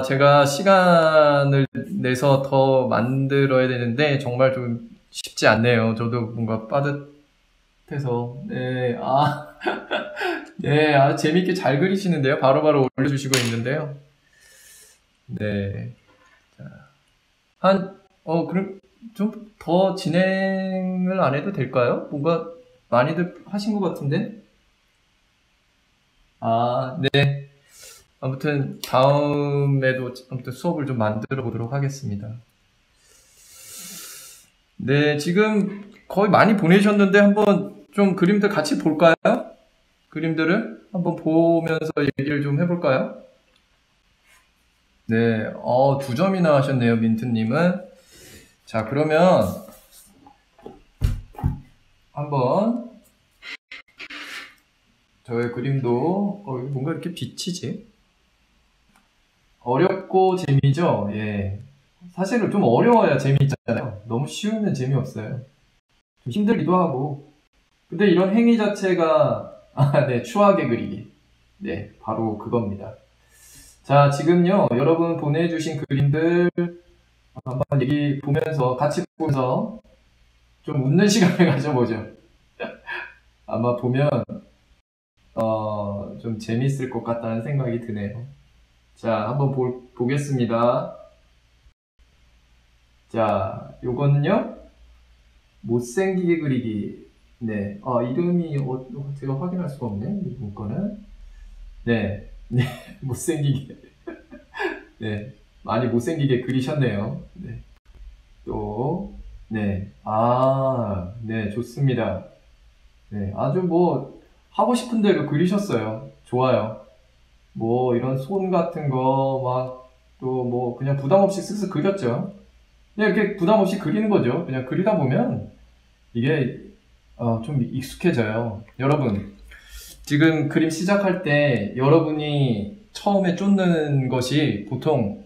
Speaker 1: 제가 시간을 내서 더 만들어야 되는데, 정말 좀 쉽지 않네요. 저도 뭔가 빠듯해서, 네. 네. 재밌게 잘 그리시는데요. 바로바로 올려주시고 있는데요. 네. 그럼 좀 더 진행을 안 해도 될까요? 뭔가 많이들 하신 것 같은데? 네. 아무튼 다음에도 아무튼 수업을 좀 만들어 보도록 하겠습니다. 네, 지금 거의 많이 보내셨는데 한번 좀 그림들 같이 볼까요? 그림들을 한번 보면서 얘기를 좀 해볼까요? 네, 2점이나 하셨네요, 민트님은. 자, 그러면 한번 저의 그림도 뭔가 이렇게 비치지? 어렵고 재미죠? 예. 사실은 좀 어려워야 재미있잖아요. 너무 쉬우면 재미없어요. 좀 힘들기도 하고. 근데 이런 행위 자체가, 네, 추하게 그리기. 네, 바로 그겁니다. 자, 지금요, 여러분 보내주신 그림들 한번 얘기 보면서, 같이 보면서 좀 웃는 시간을 가져보죠. 아마 보면, 좀 재밌을 것 같다는 생각이 드네요. 자, 한번 보겠습니다. 자, 요거는요, 못생기게 그리기. 네, 이름이, 제가 확인할 수가 없네, 이분 거는. 네, 네, 못생기게. 네, 많이 못생기게 그리셨네요. 네, 또, 네, 네, 좋습니다. 네, 아주 하고 싶은 대로 그리셨어요. 좋아요. 이런 손 같은 거, 또 그냥 부담 없이 쓱쓱 그렸죠. 그냥 이렇게 부담 없이 그리는 거죠. 그냥 그리다 보면, 이게, 좀 익숙해져요. 여러분, 지금 그림 시작할 때 여러분이 처음에 쫓는 것이 보통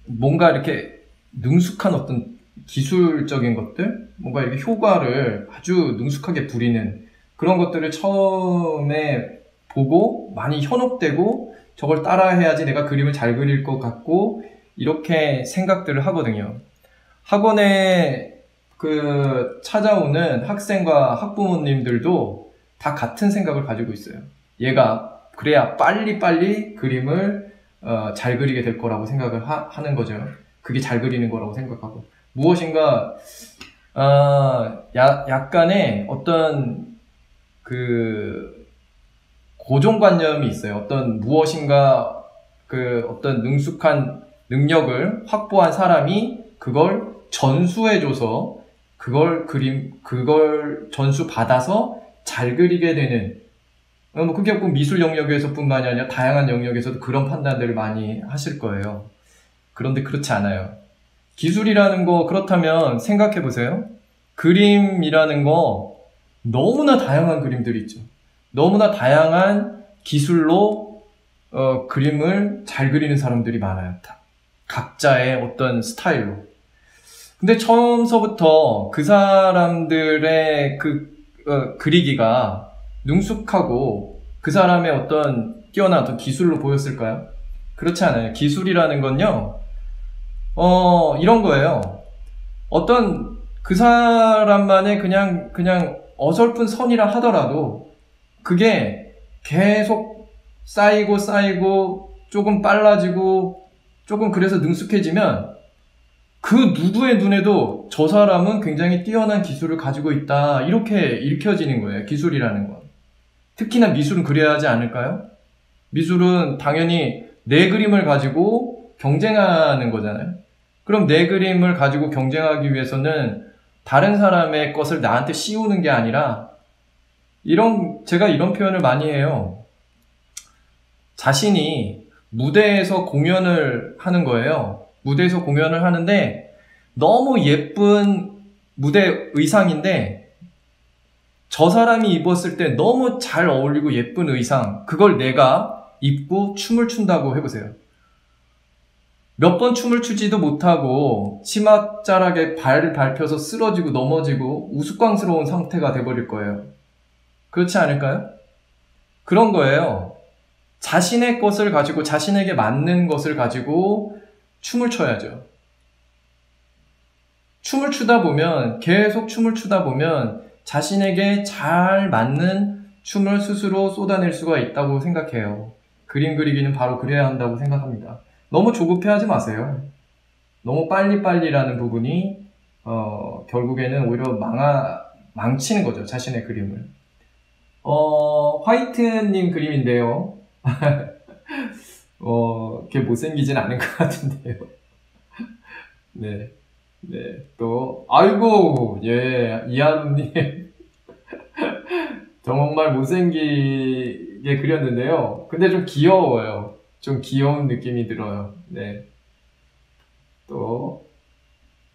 Speaker 1: 뭔가 이렇게 능숙한 어떤 기술적인 것들, 뭔가 이렇게 효과를 아주 능숙하게 부리는 그런 것들을 처음에 보고 많이 현혹되고 저걸 따라해야지 내가 그림을 잘 그릴 것 같고 이렇게 생각들을 하거든요. 학원에 찾아오는 학생과 학부모님들도 다 같은 생각을 가지고 있어요. 얘가 그래야 빨리빨리 그림을 잘 그리게 될 거라고 생각을 하는 거죠. 그게 잘 그리는 거라고 생각하고 무엇인가 약간의 어떤 고정관념이 있어요. 어떤 무엇인가 어떤 능숙한 능력을 확보한 사람이 그걸 전수해줘서 그걸 전수 받아서 잘 그리게 되는 그게 꼭 미술 영역에서뿐만이 아니라 다양한 영역에서도 그런 판단들을 많이 하실 거예요. 그런데 그렇지 않아요. 기술이라는 거 그렇다면 생각해 보세요. 그림이라는 거 너무나 다양한 그림들이 있죠. 너무나 다양한 기술로 그림을 잘 그리는 사람들이 많아요. 각자의 어떤 스타일로. 근데 처음서부터 그 사람들의 그리기가 능숙하고 그 사람의 어떤 뛰어난 어떤 기술로 보였을까요? 그렇지 않아요. 기술이라는 건요, 이런 거예요. 어떤 그 사람만의 그냥 어설픈 선이라 하더라도 그게 계속 쌓이고 조금 빨라지고 조금 그래서 능숙해지면 그 누구의 눈에도 저 사람은 굉장히 뛰어난 기술을 가지고 있다 이렇게 읽혀지는 거예요. 기술이라는 건. 특히나 미술은 그래야 하지 않을까요? 미술은 당연히 내 그림을 가지고 경쟁하는 거잖아요. 그럼 내 그림을 가지고 경쟁하기 위해서는 다른 사람의 것을 나한테 씌우는 게 아니라 제가 이런 표현을 많이 해요. 자신이 무대에서 공연을 하는 거예요. 무대에서 공연을 하는데 너무 예쁜 무대 의상인데 저 사람이 입었을 때 너무 잘 어울리고 예쁜 의상, 그걸 내가 입고 춤을 춘다고 해보세요. 몇 번 춤을 추지도 못하고 치맛자락에 발을 밟혀서 쓰러지고 넘어지고 우스꽝스러운 상태가 돼버릴 거예요. 그렇지 않을까요? 그런 거예요. 자신의 것을 가지고 자신에게 맞는 것을 가지고 춤을 춰야죠. 계속 춤을 추다 보면 자신에게 잘 맞는 춤을 스스로 쏟아낼 수가 있다고 생각해요. 그림 그리기는 바로 그래야 한다고 생각합니다. 너무 조급해하지 마세요. 너무 빨리빨리라는 부분이 결국에는 오히려 망치는 거죠. 자신의 그림을. 화이트님 그림인데요. 그게 못생기진 않은 것 같은데요. 네. 또, 아이고, 예, 이하루님. 정말 못생기게 그렸는데요. 근데 좀 귀여워요. 좀 귀여운 느낌이 들어요. 네. 또,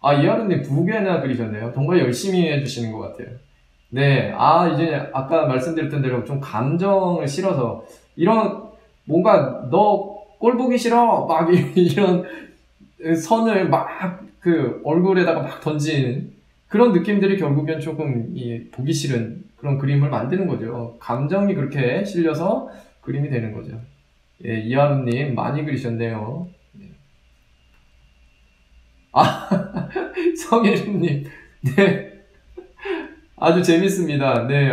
Speaker 1: 이하루님 2개나 그리셨네요. 정말 열심히 해주시는 것 같아요. 네, 이제 아까 말씀드렸던 대로 좀 감정을 실어서 이런 뭔가 너 꼴 보기 싫어 막 이런 선을 막 그 얼굴에다가 막 던진 그런 느낌들이 결국엔 조금 보기 싫은 그런 그림을 만드는 거죠. 감정이 그렇게 실려서 그림이 되는 거죠. 예, 이하루님 많이 그리셨네요. 네. 성혜림님, 네. 아주 재밌습니다. 네,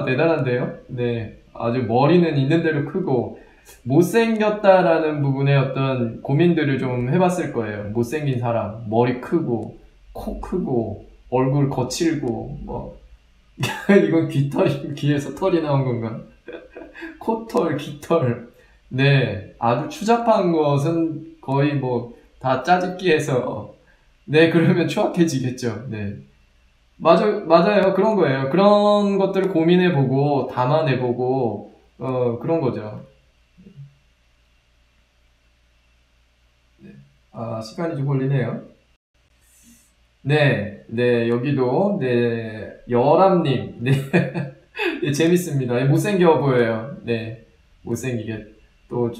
Speaker 1: 대단한데요? 네, 아주 머리는 있는 대로 크고, 못생겼다라는 부분에 어떤 고민들을 좀 해봤을 거예요. 못생긴 사람, 머리 크고, 코 크고, 얼굴 거칠고, 뭐, 이건 귀에서 털이 나온 건가? 코털, 귀털. 네, 아주 추잡한 것은 거의 뭐, 다 짜집기해서, 네, 그러면 추악해지겠죠. 네. 맞아요. 그런 거예요. 그런 것들을 고민해보고, 담아내보고, 그런 거죠. 네. 시간이 좀 걸리네요. 네, 네, 여기도, 네, 여람님, 네, 네, 재밌습니다. 못생겨 보여요. 네, 못생기게. 또,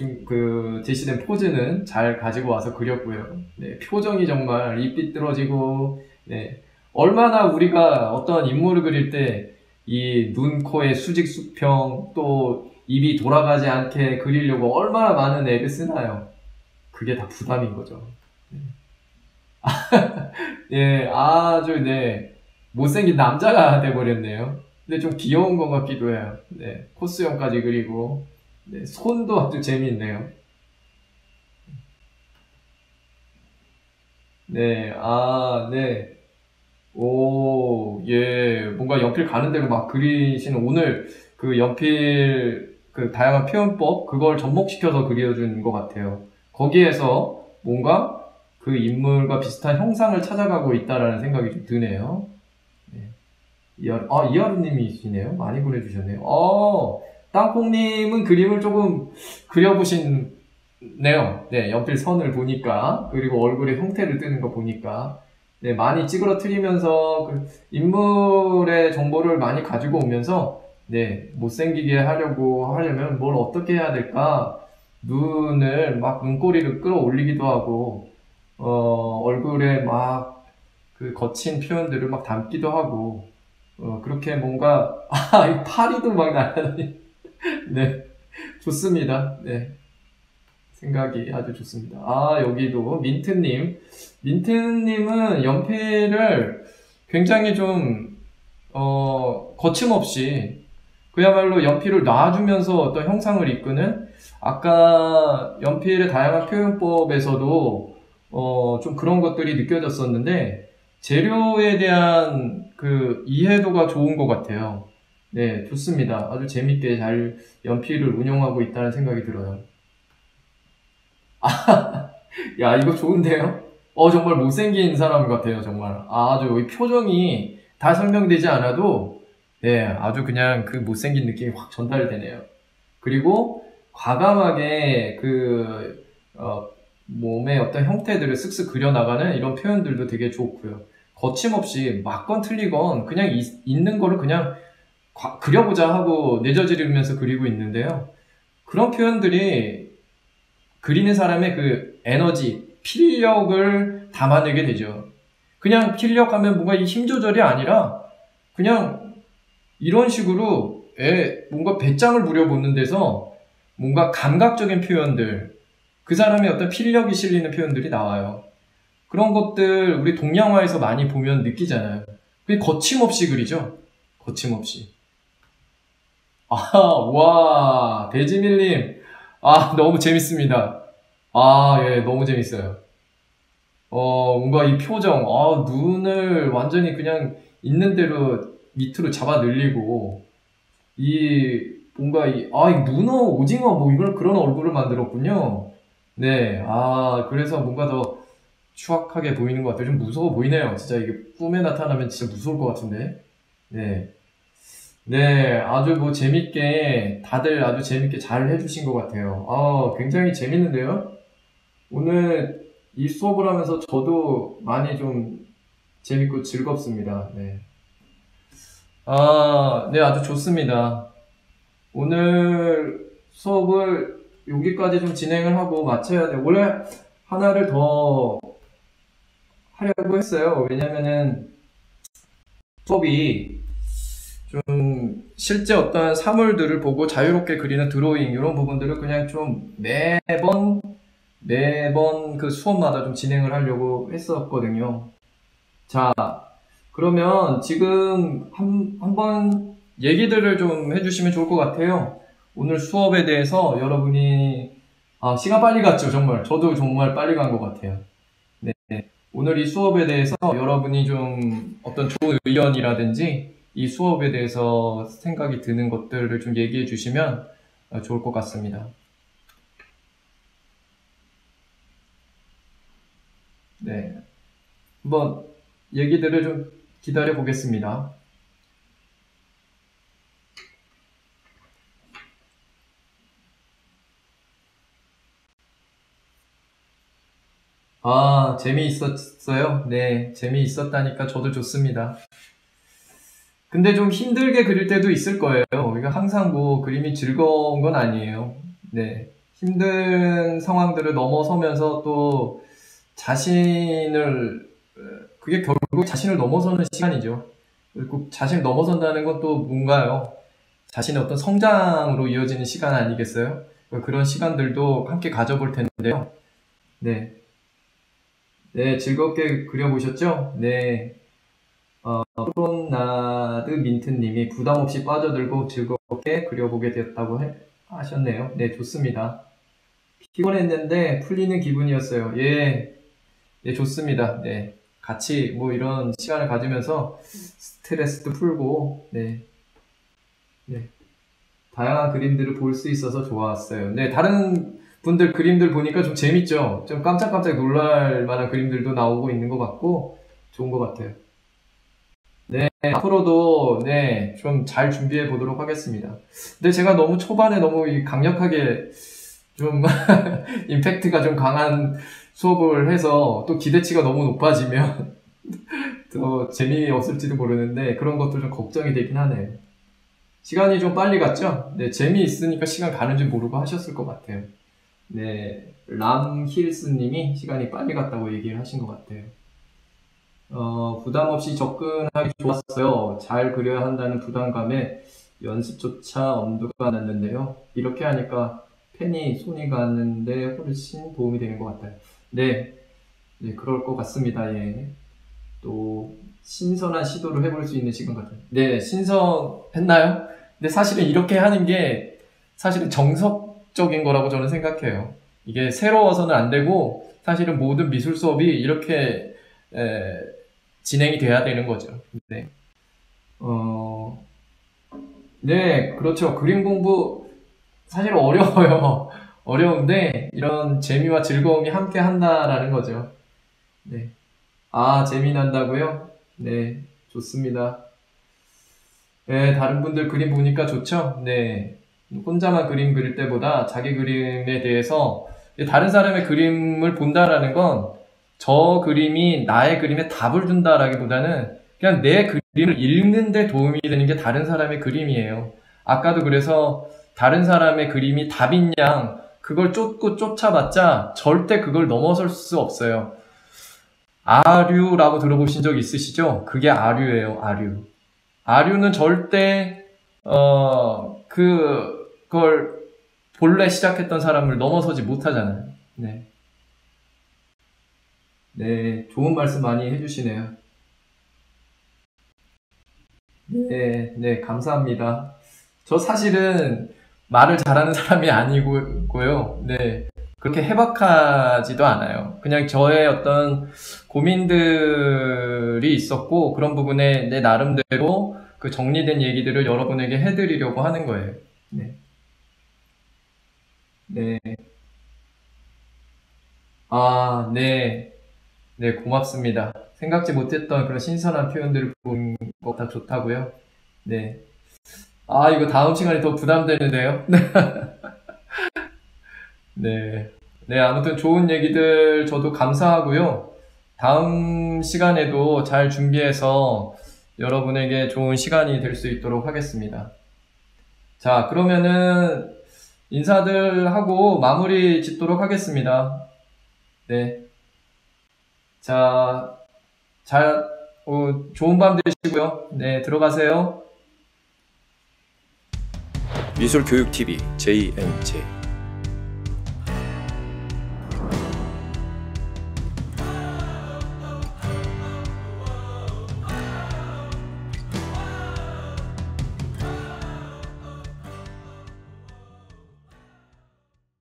Speaker 1: 제시된 포즈는 잘 가지고 와서 그렸고요. 네, 표정이 정말 입 삐뚤어지고, 네, 얼마나 우리가 어떤 인물을 그릴 때, 이 눈, 코의 수직, 수평, 또 입이 돌아가지 않게 그리려고 얼마나 많은 애를 쓰나요? 그게 다 부담인 거죠. 네. 예, 네, 못생긴 남자가 돼버렸네요. 근데 좀 귀여운 것 같기도 해요. 네, 코스형까지 그리고, 네, 손도 아주 재미있네요. 네, 네. 예, 뭔가 연필 가는 대로 막 그리시는 오늘 그 연필 그 다양한 표현법 그걸 접목시켜서 그려준 것 같아요. 거기에서 뭔가 그 인물과 비슷한 형상을 찾아가고 있다라는 생각이 좀 드네요. 네. 이하루님이시네요. 많이 보내주셨네요. 땅콩님은 그림을 조금 그려보신 네요. 네, 연필 선을 보니까, 그리고 얼굴의 형태를 뜨는 거 보니까, 네, 많이 찌그러뜨리면서 그 인물의 정보를 많이 가지고 오면서, 네, 못생기게 하려면 뭘 어떻게 해야 될까? 눈꼬리를 끌어올리기도 하고, 얼굴에 막 그 거친 표현들을 막 담기도 하고, 그렇게 뭔가, 이 파리도 막 날아다니, 네, 좋습니다. 네. 생각이 아주 좋습니다. 여기도 민트님. 민트님은 연필을 굉장히 좀, 거침없이 그야말로 연필을 놔주면서 어떤 형상을 이끄는 아까 연필의 다양한 표현법에서도 좀 그런 것들이 느껴졌었는데 재료에 대한 그 이해도가 좋은 것 같아요. 네, 좋습니다. 아주 재밌게 잘 연필을 운용하고 있다는 생각이 들어요. 야, 이거 좋은데요? 정말 못생긴 사람 같아요, 정말. 아주 이 표정이 다 설명되지 않아도, 네, 아주 그냥 그 못생긴 느낌이 확 전달되네요. 그리고 과감하게 몸의 어떤 형태들을 쓱쓱 그려나가는 이런 표현들도 되게 좋고요. 거침없이 맞건 틀리건 그냥 있는 거를 그냥 그려보자 하고 내저지르면서 그리고 있는데요. 그런 표현들이 그리는 사람의 그 에너지, 필력을 담아내게 되죠. 그냥 필력하면 뭔가 이 힘 조절이 아니라 그냥 이런 식으로 뭔가 배짱을 부려보는 데서 뭔가 감각적인 표현들, 그 사람의 어떤 필력이 실리는 표현들이 나와요. 그런 것들 우리 동양화에서 많이 보면 느끼잖아요. 그게 거침없이 그리죠. 거침없이. 와, 대지밀님. 너무 재밌습니다. 예, 너무 재밌어요. 뭔가 이 표정, 눈을 완전히 그냥 있는 대로 밑으로 잡아 늘리고, 뭔가 이 문어, 오징어, 뭐 이걸 그런 얼굴을 만들었군요. 네, 그래서 뭔가 더 추악하게 보이는 것 같아요. 좀 무서워 보이네요. 진짜 이게 꿈에 나타나면 진짜 무서울 것 같은데. 네. 네, 아주 뭐 재밌게, 다들 아주 재밌게 잘 해주신 것 같아요. 굉장히 재밌는데요? 오늘 이 수업을 하면서 저도 많이 좀 재밌고 즐겁습니다. 네. 네, 아주 좋습니다. 오늘 수업을 여기까지 좀 진행을 하고 마쳐야 돼요. 원래 하나를 더 하려고 했어요. 왜냐면은 수업이 좀 실제 어떤 사물들을 보고 자유롭게 그리는 드로잉 이런 부분들을 그냥 좀 매번 그 수업마다 좀 진행을 하려고 했었거든요. 자, 그러면 지금 한번 얘기들을 좀 해주시면 좋을 것 같아요. 오늘 수업에 대해서 여러분이 시간 빨리 갔죠, 정말. 저도 정말 빨리 간 것 같아요. 네. 오늘 이 수업에 대해서 여러분이 좀 어떤 좋은 의견이라든지 이 수업에 대해서 생각이 드는 것들을 좀 얘기해 주시면 좋을 것 같습니다. 네. 한번 얘기들을 좀 기다려 보겠습니다. 재미있었어요? 네, 재미있었다니까 저도 좋습니다. 근데 좀 힘들게 그릴 때도 있을 거예요. 그러니까 항상 뭐 그림이 즐거운 건 아니에요. 네. 힘든 상황들을 넘어서면서 또 자신을, 그게 결국 자신을 넘어서는 시간이죠. 그리고 자신을 넘어선다는 건 또 뭔가요? 자신의 어떤 성장으로 이어지는 시간 아니겠어요? 그런 시간들도 함께 가져볼 텐데요. 네. 네, 즐겁게 그려보셨죠? 네. 프론나드 민트님이 부담 없이 빠져들고 즐겁게 그려보게 되었다고 하셨네요. 네, 좋습니다. 피곤했는데 풀리는 기분이었어요. 예, 예, 좋습니다. 네. 같이 뭐 이런 시간을 가지면서 스트레스도 풀고, 네. 네. 다양한 그림들을 볼 수 있어서 좋았어요. 네, 다른 분들 그림들 보니까 좀 재밌죠? 좀 깜짝깜짝 놀랄 만한 그림들도 나오고 있는 것 같고, 좋은 것 같아요. 네, 앞으로도 네, 좀 잘 준비해 보도록 하겠습니다. 근데 제가 너무 초반에 너무 강력하게 좀 임팩트가 좀 강한 수업을 해서 또 기대치가 너무 높아지면 더 재미없을지도 모르는데 그런 것도 좀 걱정이 되긴 하네요. 시간이 좀 빨리 갔죠? 네, 재미있으니까 시간 가는 줄 모르고 하셨을 것 같아요. 네, 람힐스님이 시간이 빨리 갔다고 얘기를 하신 것 같아요. 부담 없이 접근하기 좋았어요. 잘 그려야 한다는 부담감에 연습조차 엄두가 안 났는데요. 이렇게 하니까 펜이 손이 가는데 훨씬 도움이 되는 것 같아요. 네, 네, 그럴 것 같습니다. 예. 또 신선한 시도를 해볼 수 있는 시간 같아요. 네, 신선했나요? 근데 사실은 이렇게 하는 게 사실은 정석적인 거라고 저는 생각해요. 이게 새로워서는 안 되고 사실은 모든 미술 수업이 이렇게 진행이 돼야 되는 거죠. 네. 어, 네, 그렇죠. 그림 공부 사실 어려워요. 어려운데 이런 재미와 즐거움이 함께 한다라는 거죠. 네. 재미난다고요? 네, 좋습니다. 네, 다른 분들 그림 보니까 좋죠? 네. 혼자만 그림 그릴 때보다 자기 그림에 대해서 다른 사람의 그림을 본다라는 건 저 그림이 나의 그림에 답을 준다라기보다는 그냥 내 그림을 읽는 데 도움이 되는 게 다른 사람의 그림이에요. 아까도 그래서 다른 사람의 그림이 답인 양 그걸 쫓고 쫓아봤자 절대 그걸 넘어설 수 없어요. 아류라고 들어보신 적 있으시죠? 그게 아류예요, 아류. 아류는 절대 그걸 본래 시작했던 사람을 넘어서지 못하잖아요. 네, 네, 좋은 말씀 많이 해주시네요. 네, 네, 감사합니다. 저 사실은 말을 잘하는 사람이 아니고요. 네, 그렇게 해박하지도 않아요. 그냥 저의 어떤 고민들이 있었고 그런 부분에 내 나름대로 그 정리된 얘기들을 여러분에게 해드리려고 하는 거예요. 네, 네, 네, 네, 고맙습니다. 생각지 못했던 그런 신선한 표현들을 본 것 다 좋다고요. 네. 아, 이거 다음 시간이 더 부담되는데요. 네. 네, 아무튼 좋은 얘기들 저도 감사하고요. 다음 시간에도 잘 준비해서 여러분에게 좋은 시간이 될 수 있도록 하겠습니다. 자, 그러면은 인사들 하고 마무리 짓도록 하겠습니다. 네. 자, 좋은 밤 되시고요. 네, 들어가세요.
Speaker 2: 미술교육TV JNJ